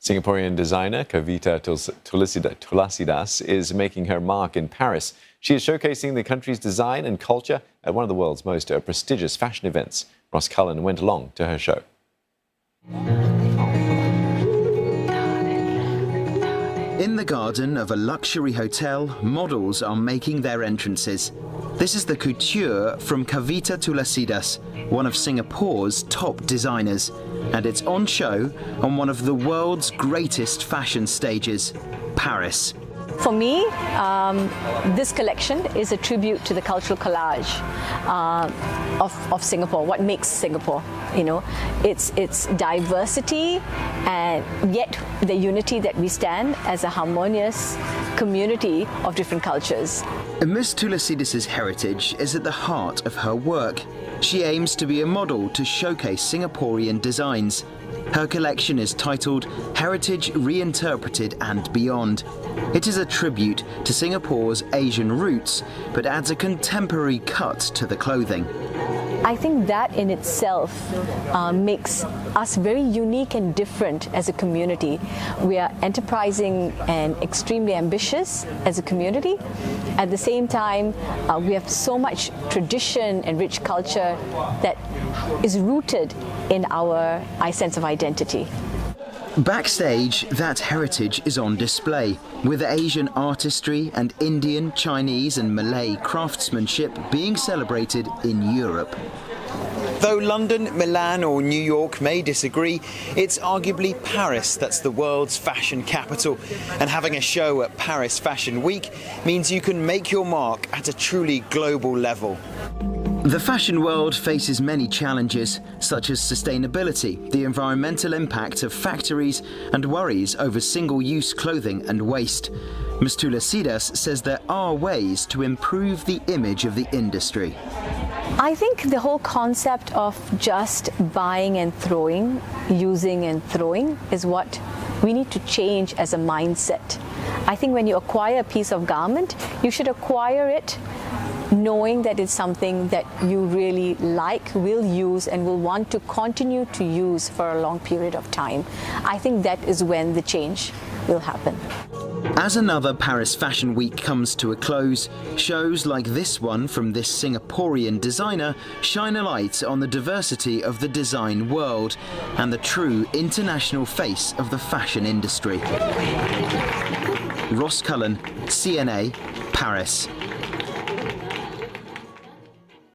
Singaporean designer Kavita Thulasidas is making her mark in Paris. She is showcasing the country's design and culture at one of the world's most prestigious fashion events. Cullen went along to her show. In the garden of a luxury hotel, models are making their entrances. This is the couture from Kavita Thulasidas, one of Singapore's top designers, and it's on show on one of the world's greatest fashion stages, Paris. For me, this collection is a tribute to the cultural collage of Singapore, what makes Singapore. You know, it's diversity and yet the unity that we stand as a harmonious community of different cultures. Ms. Thulasidas' heritage is at the heart of her work. She aims to be a model to showcase Singaporean designs. Her collection is titled Heritage Reinterpreted and Beyond. It is a tribute to Singapore's Asian roots, but adds a contemporary cut to the clothing. I think that in itself makes us very unique and different as a community. We are enterprising and extremely ambitious as a community. At the same time, we have so much tradition and rich culture that is rooted in our sense of identity. Backstage, that heritage is on display, with Asian artistry and Indian, Chinese and Malay craftsmanship being celebrated in Europe. Though London, Milan or New York may disagree, it's arguably Paris that's the world's fashion capital. And having a show at Paris Fashion Week means you can make your mark at a truly global level. The fashion world faces many challenges, such as sustainability, the environmental impact of factories, and worries over single-use clothing and waste. Ms. Thulasidas says there are ways to improve the image of the industry. I think the whole concept of just buying and throwing, using and throwing, is what we need to change as a mindset. I think when you acquire a piece of garment, you should acquire it knowing that it's something that you really like, will use and will want to continue to use for a long period of time. I think that is when the change will happen. As another Paris Fashion Week comes to a close, shows like this one from this Singaporean designer shine a light on the diversity of the design world and the true international face of the fashion industry. Cullen, CNA, Paris.